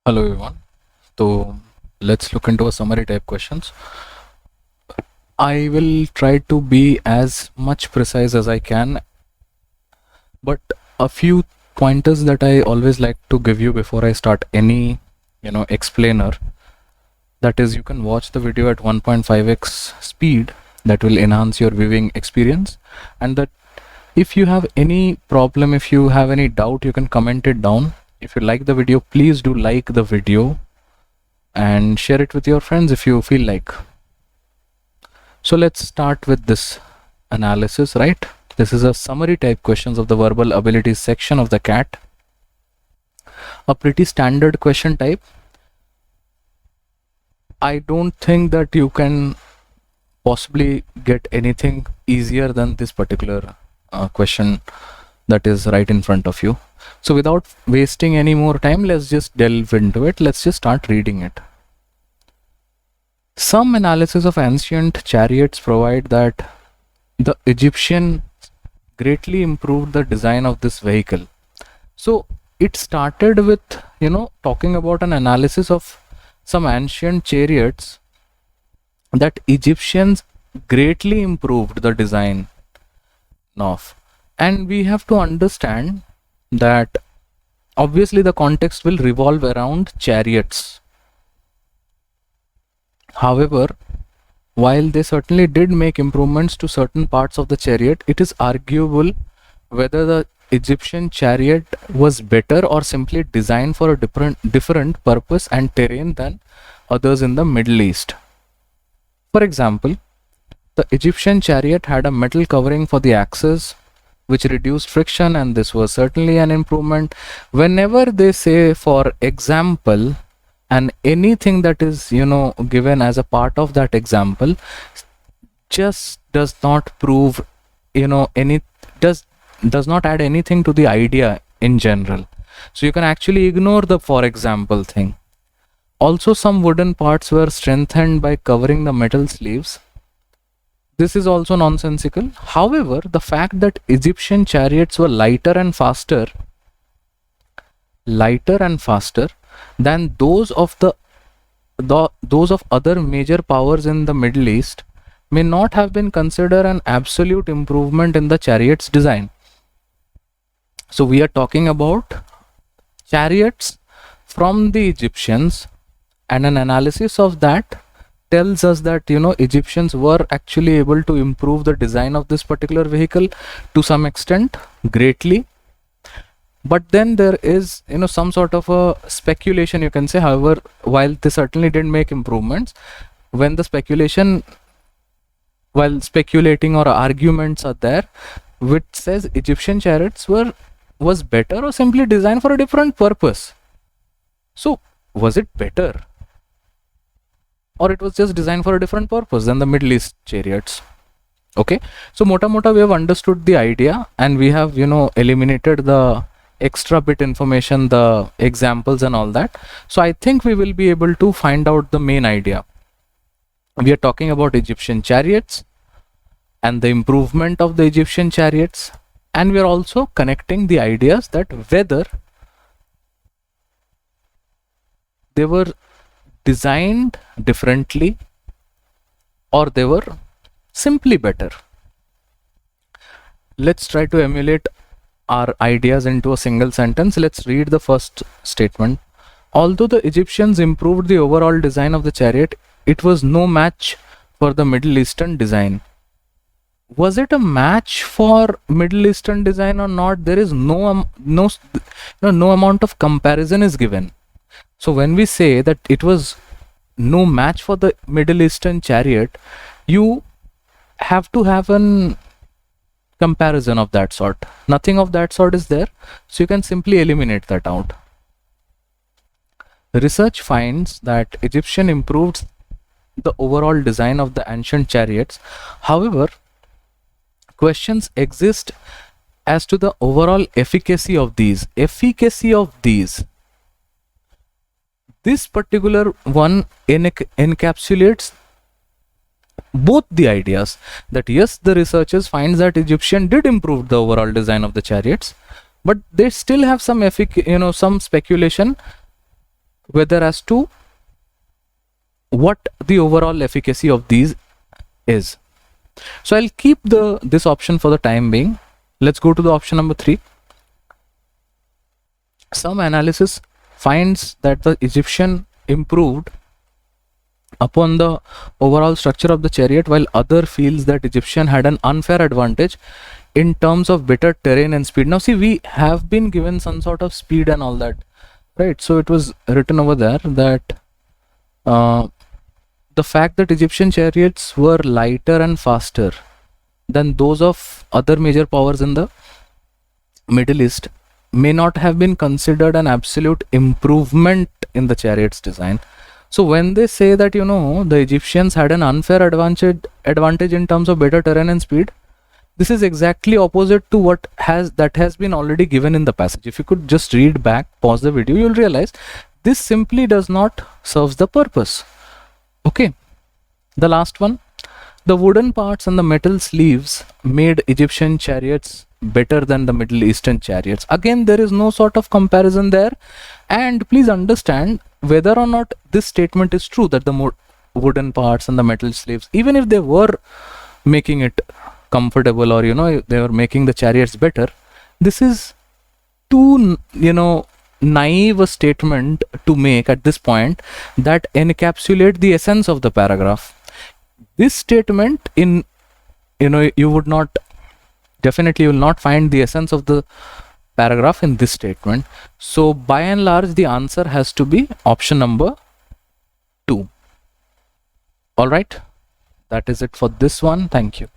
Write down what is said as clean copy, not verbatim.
Hello everyone. So let's look into a summary type questions. I will try to be as much precise as I can, but a few pointers that I always like to give you before I start any explainer. That is, you can watch the video at 1.5x speed. That will enhance your viewing experience, and that if you have any problem, if you have any doubt, you can comment it down. If you like the video, please do like the video and share it with your friends if you feel like. So let's start with this analysis, right? This is a summary type questions of the verbal abilities section of the CAT. A pretty standard question type. I don't think that you can possibly get anything easier than this particular question that is right in front of you. So without wasting any more time, let's just delve into it. Let's just start reading it. Some analysis of ancient chariots provide that the Egyptian greatly improved the design of this vehicle. So it started with, talking about an analysis of some ancient chariots that Egyptians greatly improved the design of. And we have to understand that obviously the context will revolve around chariots. However, while they certainly did make improvements to certain parts of the chariot, it is arguable whether the Egyptian chariot was better or simply designed for a different purpose and terrain than others in the Middle East. For example, the Egyptian chariot had a metal covering for the axles, which reduced friction, and this was certainly an improvement. Whenever they say, for example, and anything that is given as a part of that example just does not prove any does not add anything to the idea in general. So you can actually ignore the for example thing. Also, some wooden parts were strengthened by covering the metal sleeves. This is also nonsensical. However, the fact that Egyptian chariots were lighter and faster than those of those of other major powers in the Middle East may not have been considered an absolute improvement in the chariot's design. So we are talking about chariots from the Egyptians, and an analysis of that tells us that Egyptians were actually able to improve the design of this particular vehicle to some extent, greatly. But then there is some sort of a speculation, you can say. However, while they certainly didn't make improvements, when the speculation, while speculating or arguments are there which says Egyptian chariots was better or simply designed for a different purpose. So was it better, or it was just designed for a different purpose than the Middle East chariots? Okay, so mota we have understood the idea, and we have eliminated the extra bit information, the examples and all that. So I think we will be able to find out the main idea. We are talking about Egyptian chariots and the improvement of the Egyptian chariots, and we are also connecting the ideas that whether they were designed differently or they were simply better. Let's try to emulate our ideas into a single sentence. Let's read the first statement. Although the Egyptians improved the overall design of the chariot, it was no match for the Middle Eastern design. Was it a match for Middle Eastern design or not? There is no amount of comparison is given. So when we say that it was no match for the Middle Eastern chariot, you have to have an comparison of that sort. Nothing of that sort is there, so you can simply eliminate that out. Research finds that Egyptian improved the overall design of the ancient chariots. However, questions exist as to the overall efficacy of these. This particular one encapsulates both the ideas, that yes, the researchers find that Egyptian did improve the overall design of the chariots, but they still have some some speculation whether as to what the overall efficacy of these is. So I'll keep this option for the time being. Let's go to the option number 3. Some analysis finds that the Egyptian improved upon the overall structure of the chariot, while other feels that Egyptian had an unfair advantage in terms of better terrain and speed. Now see, we have been given some sort of speed and all that, right? So it was written over there that the fact that Egyptian chariots were lighter and faster than those of other major powers in the Middle East may not have been considered an absolute improvement in the chariot's design. So when they say that, you know, the Egyptians had an unfair advantage in terms of better terrain and speed, this is exactly opposite to what has been already given in the passage. If you could just read back, pause the video, you'll realize this simply does not serve the purpose. Okay, the last one, the wooden parts and the metal sleeves made Egyptian chariots better than the Middle Eastern chariots. Again, there is no sort of comparison there, and please understand whether or not this statement is true, that the wooden parts and the metal sleeves, even if they were making it comfortable, or you know, they were making the chariots better, this is too, you know, naive a statement to make at this point that encapsulate the essence of the paragraph. This statement, in, you know, you would not, definitely you will not find the essence of the paragraph in this statement. So by and large, the answer has to be option number 2. All right, that is it for this one. Thank you.